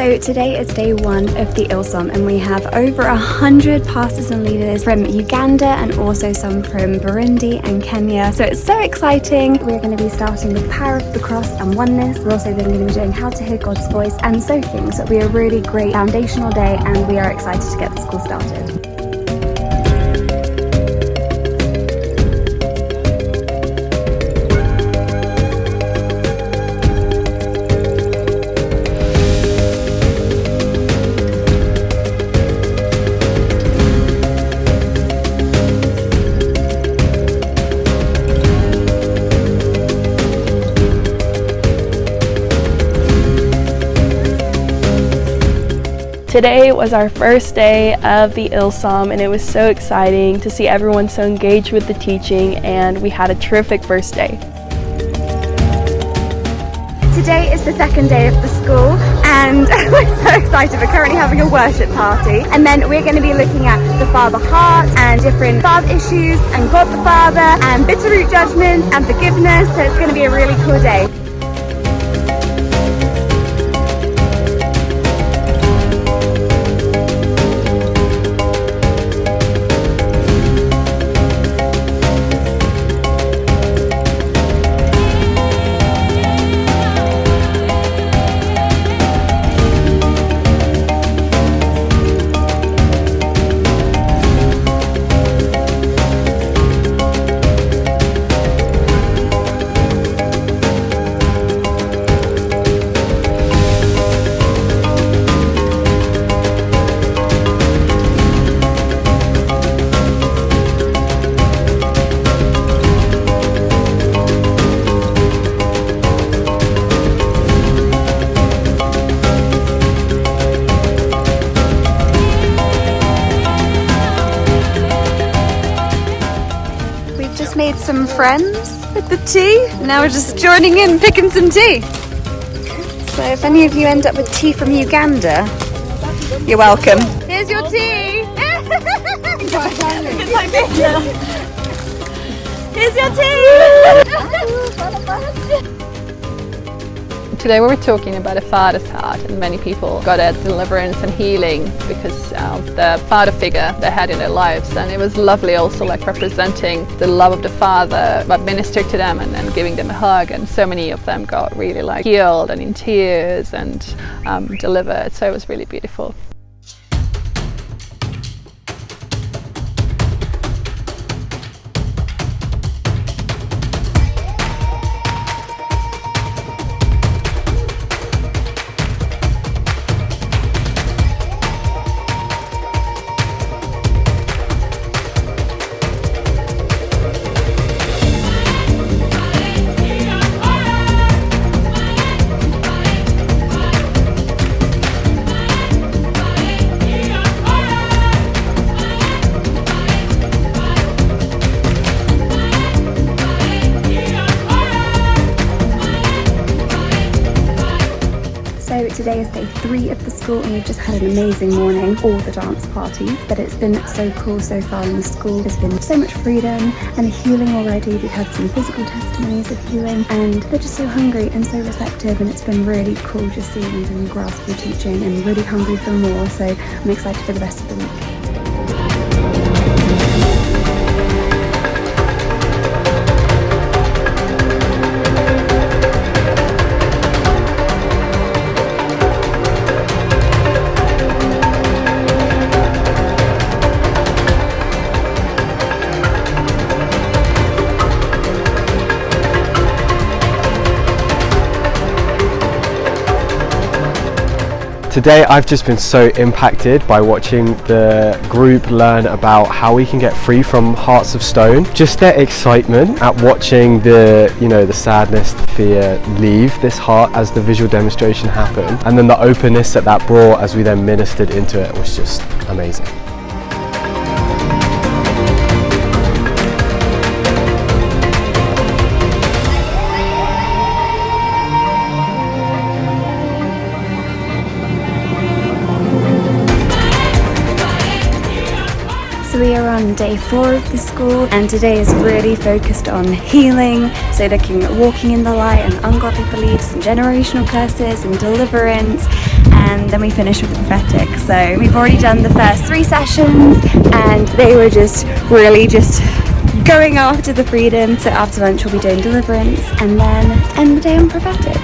So today is day one of the Ilsom, and we have over 100 pastors and leaders from Uganda and also some from Burundi and Kenya. So it's so exciting. We're going to be starting with the power of the cross and oneness. We're also then going to be doing how to hear God's voice and soaking. So it'll be a really great foundational day, and we are excited to get the school started. Today was our first day of the Ilsom, and it was so exciting to see everyone so engaged with the teaching, and we had a terrific first day. Today is the second day of the school, and we're so excited. We're currently having a worship party, and then we're going to be looking at the Father heart and different father issues and God the Father and bitter root judgment and forgiveness. So it's going to be a really cool day. Made some friends with the tea. Now we're just joining in, picking some tea. So if any of you end up with tea from Uganda, you're welcome. Here's your tea. It's like this. Here's your tea. Today we were talking about a father's heart, and many people got a deliverance and healing because of the father figure they had in their lives, and it was lovely also like representing the love of the father but ministered to them and then giving them a hug, and so many of them got really like healed and in tears and delivered, so it was really beautiful. So today is day 3 of the school, and we've just had an amazing morning, all the dance parties, but it's been so cool so far in the school. There's been so much freedom and healing already. We've had some physical testimonies of healing, and they're just so hungry and so receptive, and it's been really cool just seeing them grasp the teaching and really hungry for more. So I'm excited for the rest of the week. Today I've just been so impacted by watching the group learn about how we can get free from hearts of stone. Just their excitement at watching the sadness, the fear leave this heart as the visual demonstration happened, and then the openness that brought as we then ministered into it was just amazing. So we are on day 4 of the school, and today is really focused on healing, so looking at walking in the light and ungodly beliefs and generational curses and deliverance, and then we finished with the prophetic. So we've already done the first 3 sessions and they were just really just going after the freedom. So after lunch we'll be doing deliverance and then end the day on prophetic.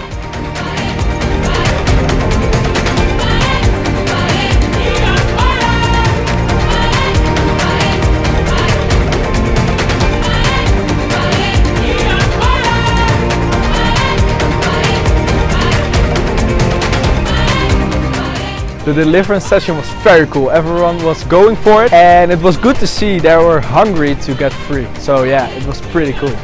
The deliverance session was very cool. Everyone was going for it and it was good to see they were hungry to get free. So yeah, it was pretty cool.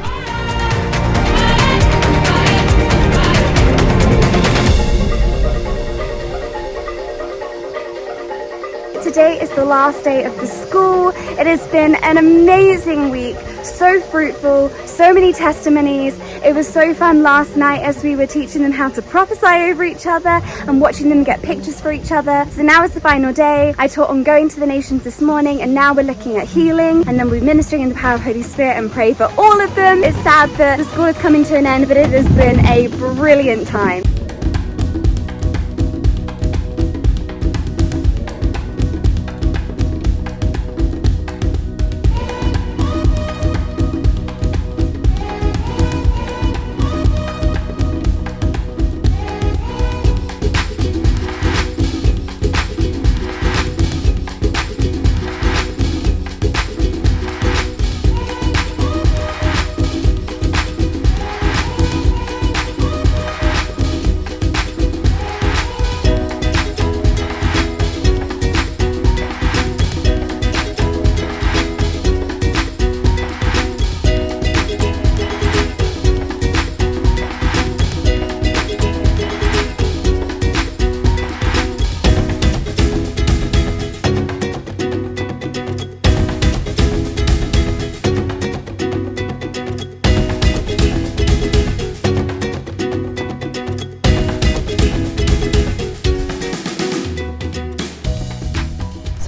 Today is the last day of the school. It has been an amazing week, so fruitful, so many testimonies. It was so fun last night as we were teaching them how to prophesy over each other and watching them get pictures for each other. So now is the final day. I taught on going to the nations this morning and now we're looking at healing and then we're ministering in the power of Holy Spirit and pray for all of them. It's sad that the school is coming to an end, but it has been a brilliant time.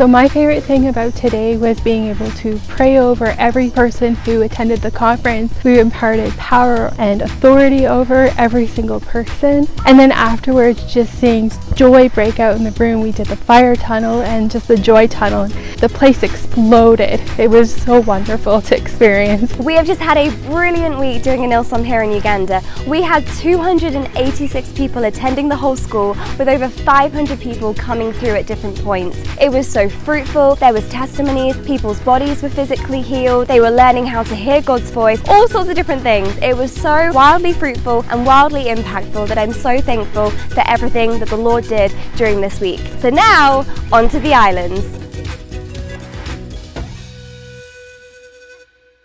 So my favorite thing about today was being able to pray over every person who attended the conference. We imparted power and authority over every single person. And then afterwards, just seeing joy break out in the room. We did the fire tunnel and just the joy tunnel. The place exploded. It was so wonderful to experience. We have just had a brilliant week doing an Ilsom here in Uganda. We had 286 people attending the whole school with over 500 people coming through at different points. It was so fruitful. There was testimonies, people's bodies were physically healed, they were learning how to hear God's voice, all sorts of different things. It was so wildly fruitful and wildly impactful that I'm so thankful for everything that the Lord did during this week. So now, on to the islands.